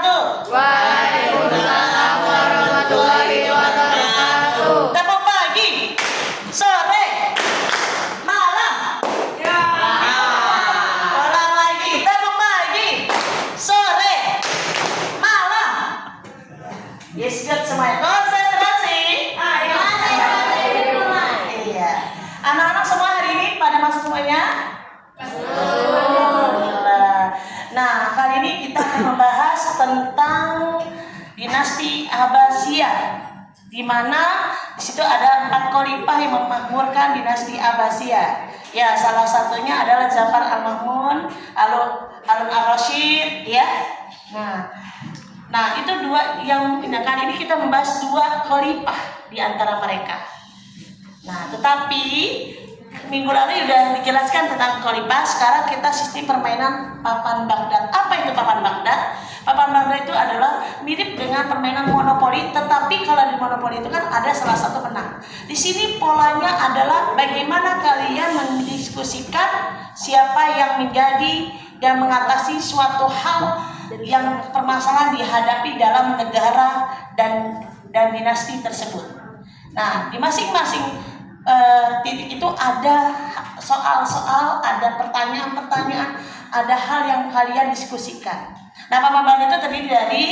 wabarakatuh. Waalaikumsalam warahmatullahi wabarakatuh. Tepuk pagi, sore, malam. Ya. Ulang lagi. Tepuk pagi, sore, malam. Yes, good semuanya. Konsentrasi. Ayo. Iya. Anak-anak semua hari ini pada masuk semuanya? Nah, kali ini kita akan membahas tentang dinasti Abbasiyah, di mana di situ ada 4 khalifah yang memakmurkan dinasti Abbasiyah. Ya, salah satunya adalah Ja'far al-Mamun, Harun al-Rasyid, ya. Nah, itu dua yang kali ini kita membahas 2 khalifah di antara mereka. Nah, tetapi minggu lalu sudah dijelaskan tentang khalifah. Sekarang kita sistem permainan papan Baghdad. Apa itu papan Baghdad? Papan Baghdad itu adalah mirip dengan permainan monopoli, tetapi kalau di monopoli itu kan ada salah satu menang. Di sini polanya adalah bagaimana kalian mendiskusikan siapa yang menjadi dan mengatasi suatu hal yang permasalahan dihadapi dalam negara dan dinasti tersebut. Nah, di masing-masing titik itu ada soal-soal, ada pertanyaan-pertanyaan, ada hal yang kalian diskusikan. Nah, papan Baghdad itu terdiri dari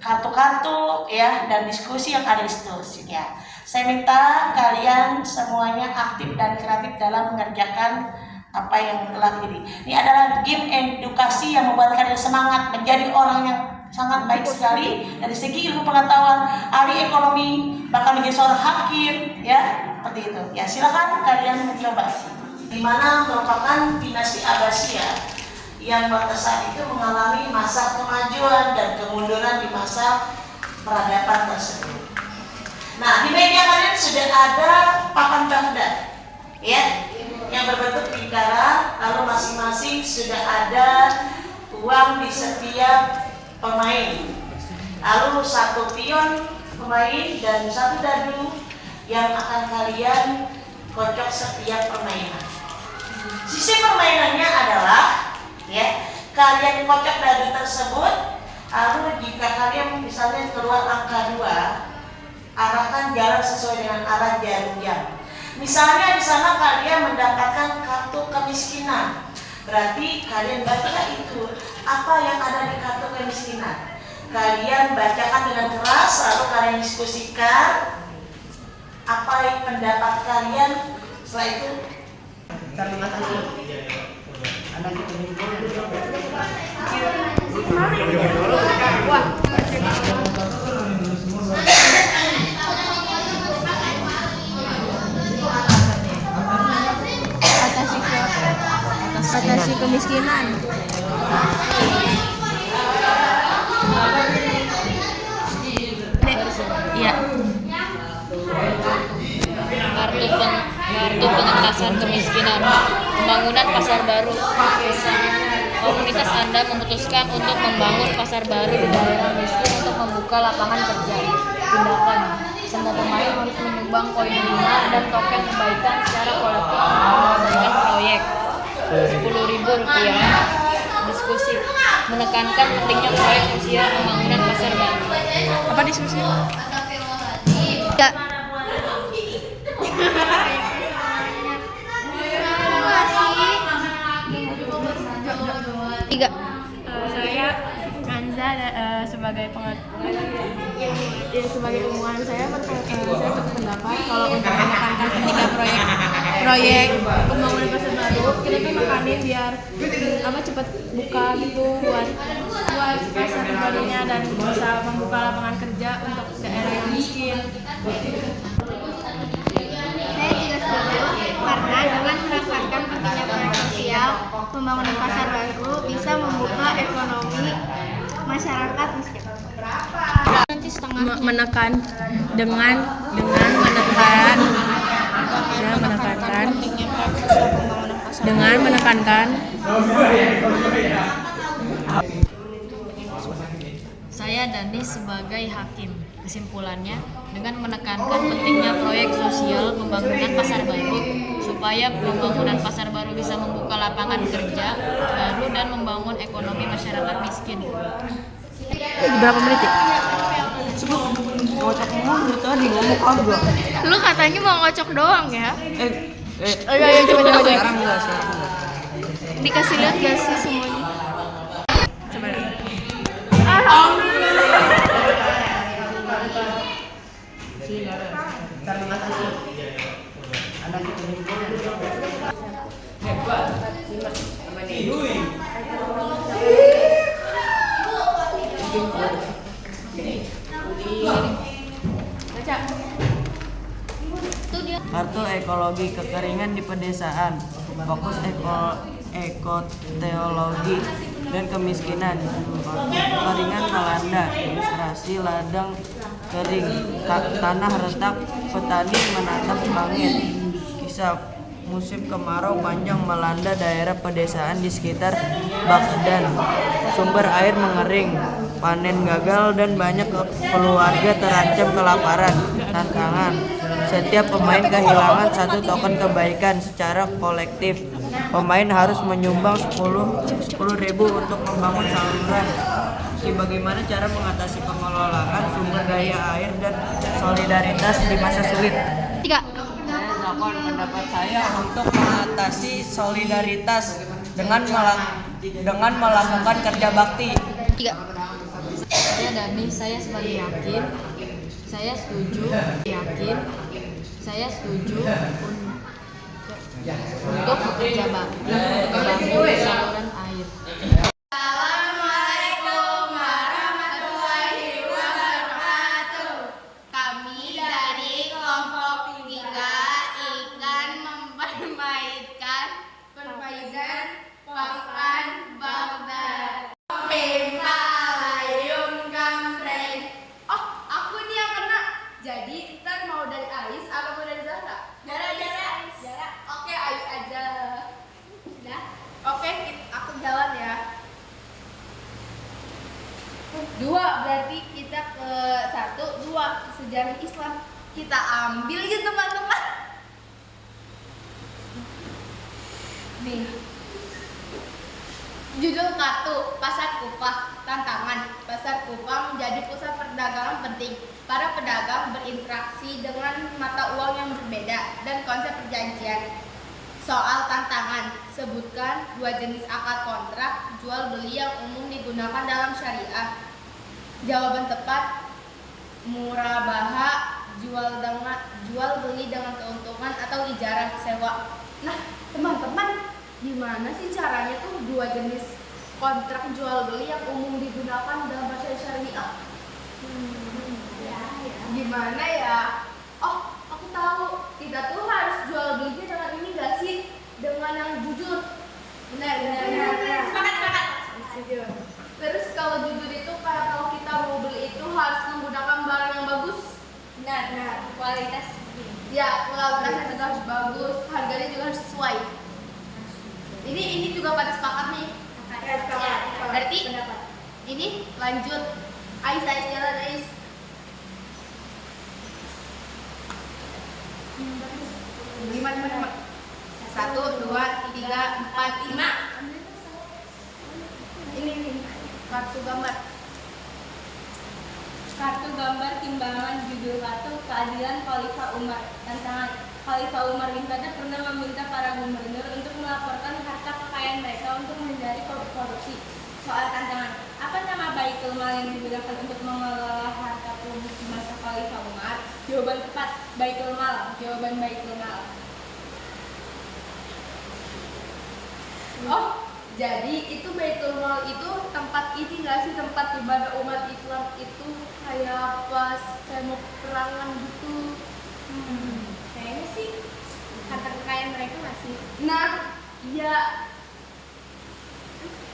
kartu-kartu ya dan diskusi yang ada di situ ya. Saya minta kalian semuanya aktif dan kreatif dalam mengerjakan apa yang telah ini adalah game edukasi yang membuat kalian semangat menjadi orang yang sangat baik sekali dari segi ilmu pengetahuan, ahli ekonomi, bahkan menjadi seorang hakim, ya seperti itu. Ya silakan kalian mencoba. Di mana merupakan dinasti Abbasiyah yang pada saat itu mengalami masa kemajuan dan kemunduran di masa peradaban tersebut. Nah, di meja kalian sudah ada papan Baghdad, ya, yang berbentuk lingkaran, lalu masing-masing sudah ada uang di setiap pemain, lalu 1 pion pemain dan 1 dadu yang akan kalian kocok setiap permainan. Sisi permainannya adalah ya, kalian kocok dadu tersebut, lalu jika kalian misalnya keluar angka 2, arahkan jalan sesuai dengan arah jarum jam. Misalnya di sana kalian mendapatkan kartu kemiskinan, berarti kalian baca itu apa yang ada di kartu kemiskinan. Kalian bacakan dengan keras, lalu kalian diskusikan apa yang pendapat kalian. Setelah itu Atasi kemiskinan. Iya. Kartu pengentasan kemiskinan, pembangunan pasar baru. Komunitas Anda memutuskan untuk membangun pasar baru di daerah miskin untuk membuka lapangan kerja. Tindakan: semua pemain harus menyumbang koin bunga dan token kebaikan secara kolektif untuk menyelesaikan proyek. Rp10.000. Diskusi: menekankan pentingnya proyek sosial pembangunan pasar baru. Apa diskusi? Ya. Tiga. Saya Kanza sebagai sebagai ilmuwan saya berpendapat kalau untuk menekankan pentingnya proyek pembangunan pasar baru, kita tuh makanin biar cepat buka gitu buat pasar barunya dan bisa membuka lapangan kerja untuk daerah yang miskin. Saya juga setuju karena dengan menekankan pentingnya proyek sosial, pembangunan pasar baru bisa membuka ekonomi masyarakat miskin. Menekankan Saya Danis sebagai hakim. Kesimpulannya, dengan menekankan pentingnya proyek sosial pembangunan pasar baru supaya pembangunan pasar baru bisa membuka lapangan kerja baru dan membangun ekonomi masyarakat miskin. Berapa menit ya? Ngocok mulu tadi ngomong kagak. Lu katanya mau ngocok doang ya? Ayo coba. Sekarang enggak sih. Dikasih lihat gak sih semuanya? Coba lihat. Kartu ekologi kekeringan di pedesaan, fokus ekoteologi dan kemiskinan, kekeringan melanda, ilustrasi ladang kering, tanah retak, petani menatap langit, kisah musim kemarau panjang melanda daerah pedesaan di sekitar Baghdad, sumber air mengering, panen gagal dan banyak keluarga terancam kelaparan. Tantangan, setiap pemain kehilangan satu token kebaikan secara kolektif. Pemain harus menyumbang 10.000 untuk membangun saluran. Bagaimana cara mengatasi pengelolaan sumber daya air dan solidaritas di masa sulit? 3. Saya melakukan pendapat saya untuk mengatasi solidaritas dengan melakukan kerja bakti. 3. Saya Dani, saya sebagai yakin, saya setuju untuk bekerja bakti membangun saluran air. Assalamualaikum warahmatullahi wabarakatuh. Kami dari kelompok 3 ikan mempermainkan papan Baghdad. Pimpalayung gambreng. Oh, aku nih yang kena. Jadi ntar mau dari Ais apa mau dari Zahra? Zahra. Oke, Ais aja. Udah. Oke, aku jalan ya. 2 berarti kita ke 1, 2 sejarah Islam. Kita ambil ya teman-teman. Nih. Judul kartu Pasar Kupah. Tantangan. Pasar Kupah menjadi pusat perdagangan penting. Para pedagang berinteraksi dengan mata uang yang berbeda dan konsep perjanjian. Soal tantangan, sebutkan 2 jenis akad kontrak jual beli yang umum digunakan dalam syariah. Jawaban tepat, murabaha, jual beli dengan keuntungan atau ijarah sewa. Nah, teman-teman, gimana sih caranya tuh 2 jenis kontrak jual beli yang umum digunakan dalam bahasa syariah? Gimana ya? Oh, aku tahu. Kita tuh harus jual belinya dengan ini gak sih? Dengan yang jujur. Benar. Sepakat. Terus kalau jujur itu kalau kita mau beli itu harus menggunakan barang yang bagus. Benar. Kualitas. Ya, kualitasnya juga harus bagus, harganya juga harus sesuai. Ini juga pada sepakat nih. Sepakat. Berarti ini lanjut. Ais jalan Ais. 5. 1, 2, 3, 4, 5. Ini kartu gambar. Kartu gambar timbangan judul kartu keadilan Khalifah Umar. Tantangan. Khalifah Umar bin Khattab pernah meminta para gubernur untuk melaporkan harta kekayaan mereka untuk menghindari korupsi. Soal tantangan. Apa nama Baitul Mal yang digunakan untuk mengelola harta publik di masa Khalifah Umar? Jawaban tepat, Baitul Mal. Jawaban Baitul Mal. Oh, jadi itu Baitul Mal itu tempat ini nggak sih, tempat ibadah umat Islam itu kayak pas mau perangan gitu. Kayaknya sih harta kekayaan mereka nggak sih? Nah, iya.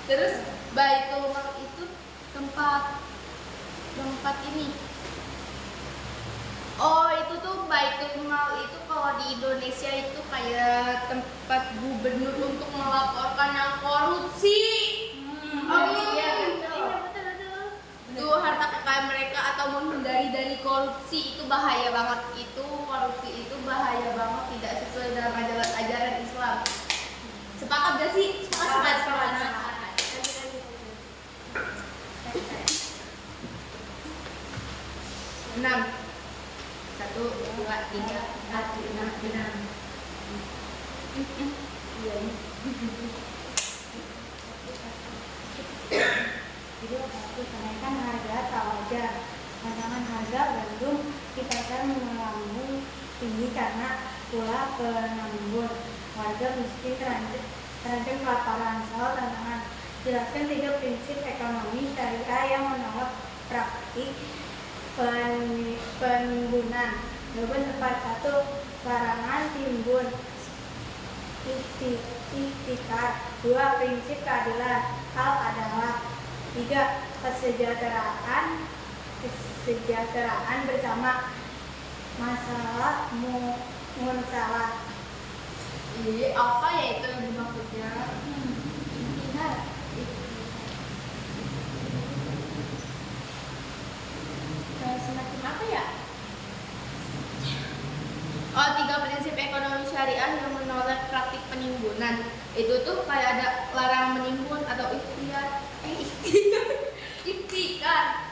Terus Baitul Mal itu tempat ini. Oh, itu tuh Baitul Mal itu kalau di Indonesia itu kayak tempat gubernur untuk melaporkan yang korupsi. Iya, betul. Tuh harta kekayaan mereka atau menghindari dari korupsi itu bahaya banget. Korupsi itu bahaya banget, tidak sesuai dengan ajaran Islam. Sepakat gak sih? Sepakat. angka 3, 4, 5, 6. Video 1. Kenaikan harga tak wajar. Tantangan harga gandum dikaitkan melambung tinggi karena pula penambun warga miskin terancam kelaparan. Soal tantangan, jelaskan 3 prinsip ekonomi syariah yang menolak praktik penimbunan. Jawaban tepat. 1. Larangan timbun ikhtikar. 2. Prinsip keadilan hal adalah. 3. Kesejahteraan bersama. Masalah munsalah. Apa ya itu yang dimaksudnya? Semacam apa ya? Oh, 3 prinsip ekonomi syariah yang menolak praktik penimbunan. Itu tuh kayak ada larang menimbun atau ikhtikar.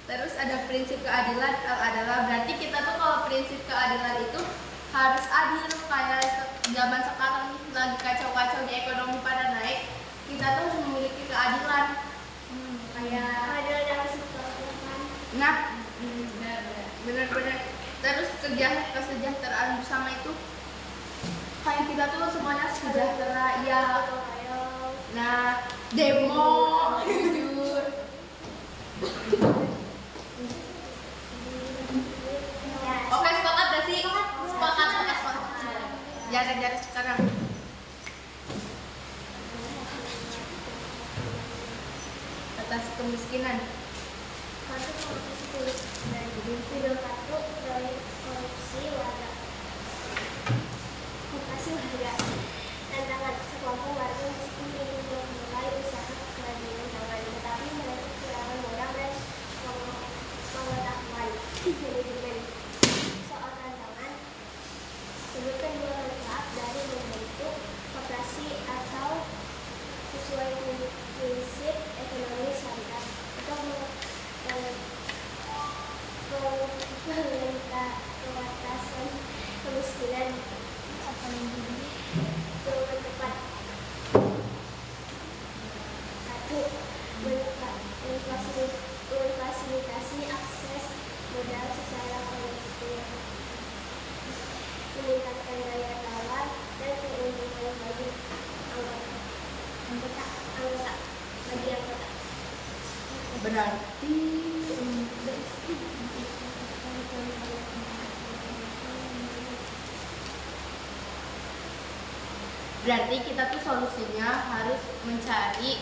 Terus ada prinsip keadilan adalah, berarti kita tuh kalau prinsip keadilan itu harus adil. Kayak zaman sekarang nih lagi kacau-kacau di ekonomi pada naik, kita tuh memiliki keadilan. Kayak Ada yang sesuatu. nah, benar-benar. Terus kesejahteraan bersama itu kayak kita tuh semuanya sejahtera ya. Nah, demo jujur. Oke, sepakat gak sih? Sepakat. Jarak sekarang. Atas kemiskinan. Video 1. Proyek korupsi warga. Mutasi warga. Tantangan, sekelompok warga miskin ingin memulai usaha kerajinan tangan, tetapi mereka kekurangan modal dan pengetahuan manajemen. Soal tantangan, sebutkan 2 manfaat dari membentuk koperasi atau sesuai prinsip ekonomi syariah untuk pengentasan kemiskinan. Jawaban tepat. 1. Memfasilitasi akses modal secara kolektif, meningkatkan daya tawar dan keuntungan bagi anggota. Berarti kita tuh solusinya harus mencari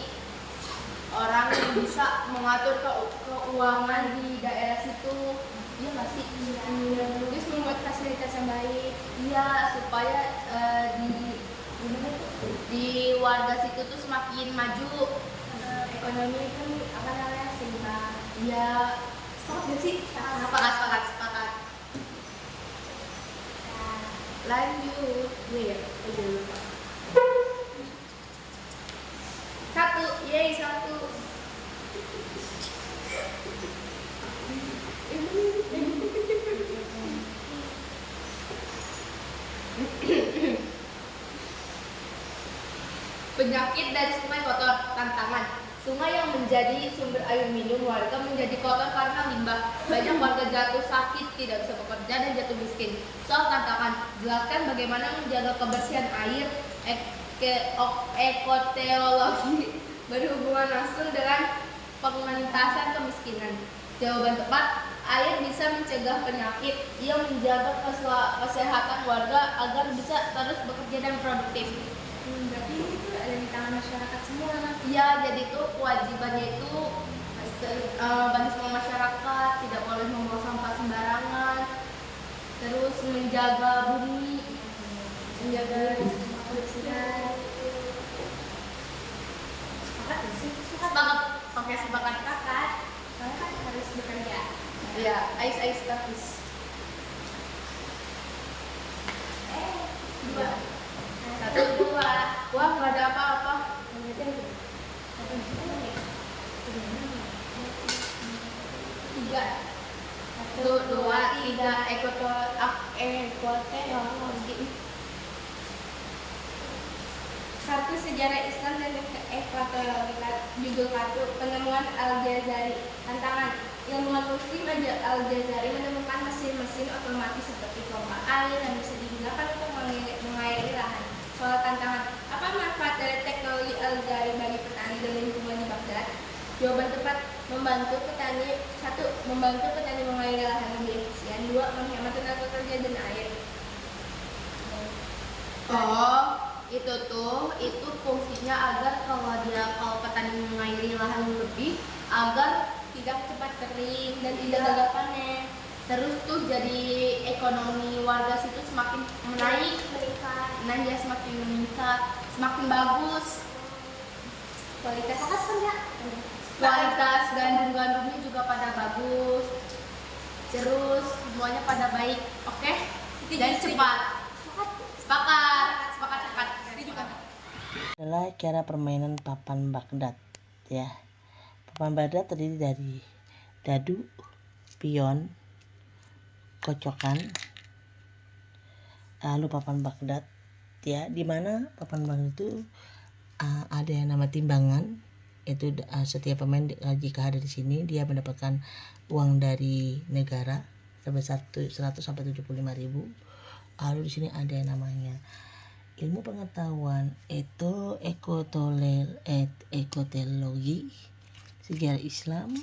orang yang bisa mengatur keuangan di daerah situ. Iya nggak sih? Terus membuat fasilitas yang baik. Iya, supaya di warga situ tuh semakin maju. Ekonomi kan apa namanya, seimbang. Iya, sepakat nggak sih? Sepakat. Lanjut. Iya, udah lupa. 1, yeay 1. Penyakit dari sungai kotor. Tantangan, sungai yang menjadi sumber air minum warga menjadi kotor karena limbah. Banyak warga jatuh sakit, tidak bisa bekerja, dan jatuh miskin. Soal tantangan, jelaskan bagaimana menjaga kebersihan air. Ekoteologi berhubungan langsung dengan pengentasan kemiskinan. Jawaban tepat, air bisa mencegah penyakit. Ia menjaga kesehatan warga agar bisa terus bekerja dan produktif. Berarti itu ada di tangan masyarakat semua kan? Iya, jadi itu kewajibannya itu bagi semua masyarakat, tidak boleh membuang sampah sembarangan. Terus menjaga bumi, menjaga kebersihan. Sepakat. Oke, sepakat. Soalnya kan harus bekerja. Iya, ais tapis. 2. 1, 2. Wah, nggak ada apa-apa. 3. 1, 2, 3 ekoteknologi. 1. Sejarah Islam dan ekoteknologi. Judul 1. Penemuan Al-Jazari. Tantangan: ilmuwan muslim Al-Jazari menemukan mesin-mesin otomatis seperti pompa air yang bisa digunakan untuk mengairi lahan. Soal tantangan: apa manfaat dari teknologi Al-Jazari bagi petani dan lingkungan di Baghdad? Jawaban tepat: membantu petani. 1. Membantu petani mengairi lahan lebih efisien. 2. Menghemat tenaga kerja dan air. Itu fungsinya agar kalau petani mengairi lahan lebih agar Tidak cepat kering dan tidak gagal panen. terus tuh jadi ekonomi warga situ semakin menaik, nah ya semakin meningkat, semakin bagus. Kualitas gandum-gandumnya juga pada bagus. Terus semuanya pada baik, oke? Dan cepat. Sepakat. Adalah cara permainan papan Baghdad ya. Papan Baghdad terdiri dari dadu, pion, kocokan, lalu papan Baghdad ya, di mana papan Baghdad itu ada yang nama timbangan. Itu setiap pemain jika ada di sini dia mendapatkan uang dari negara sebesar 100 sampai 75.000. Lalu di sini ada yang namanya ilmu pengetahuan itu ekoteknologi, sejarah Islam,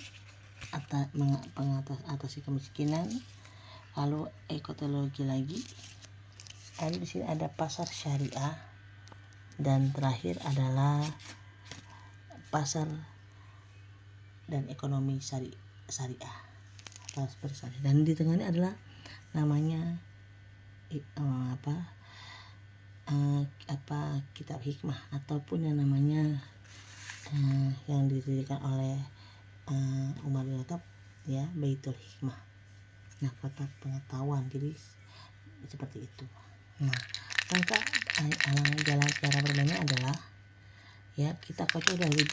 atasi kemiskinan, lalu ekoteknologi lagi. Lalu di sini ada pasar syariah, dan terakhir adalah pasar dan ekonomi syariah atau bersyariah. Dan di tengahnya adalah namanya kitab hikmah ataupun yang namanya yang didirikan oleh Umar bin Khattab ya, Baitul Hikmah. Nah, kotak pengetahuan, jadi seperti itu. Nah, jalan cara bermainnya adalah ya, kita kocok dari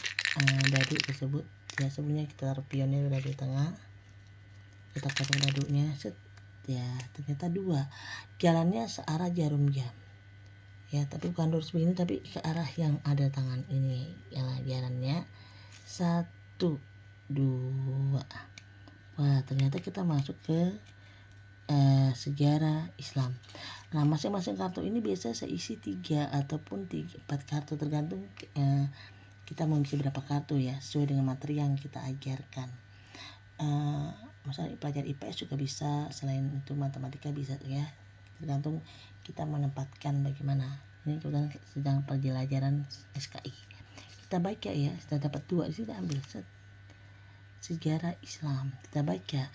dadu tersebut ya. Sebelumnya kita taruh pionnya dari tengah, kita kocok dadunya set ya, ternyata 2 jalannya searah jarum jam ya, tapi bukan lurus begini tapi ke arah yang ada tangan ini ya, jalannya 1, 2. Wah, ternyata kita masuk ke sejarah Islam. Nah, masing-masing kartu ini biasa seisi 3 ataupun 4 kartu, tergantung kita mau isi berapa kartu ya, sesuai dengan materi yang kita ajarkan. Misalnya pelajar IPS juga bisa, selain itu matematika bisa ya, tergantung kita menempatkan bagaimana. Ini kebetulan sedang pelajaran SKI, kita baca ya, kita dapat 2 di sini, kita ambil sejarah Islam, kita baca.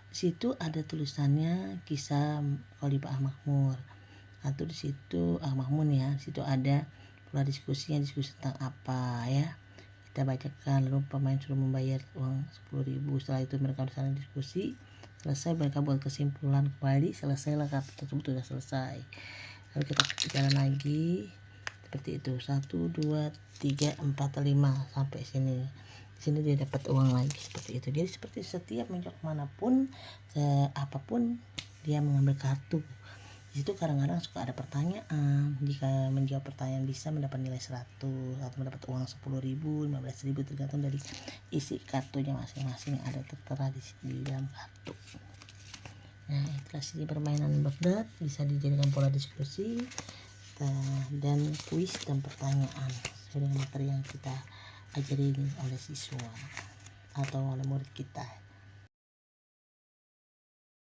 Di situ ada tulisannya kisah Khalifah Al-Ma'mun, atau di situ Al-Ma'mun ya, di situ ada pola diskusi tentang apa ya, kita bacakan. Lalu pemain suruh membayar uang 10.000. Setelah itu mereka saling diskusi, selesai mereka buat kesimpulan kembali, selesailah kartu tersebut sudah selesai. Lalu kita jalan lagi seperti itu, 1, 2, 3, 4, 5 sampai sini. Di sini dia dapat uang lagi seperti itu. Jadi seperti setiap menjok manapun apapun dia mengambil kartu. Di situ kadang-kadang suka ada pertanyaan. Jika menjawab pertanyaan bisa mendapat nilai 100 atau mendapat uang 10.000, 15.000, tergantung dari isi kartunya masing-masing yang ada tertera di dalam kartu. Nah, itulah sini permainan Baghdad, bisa dijadikan pola diskusi dan kuis dan pertanyaan sesuai dengan materi yang kita ajarin oleh siswa atau oleh murid kita.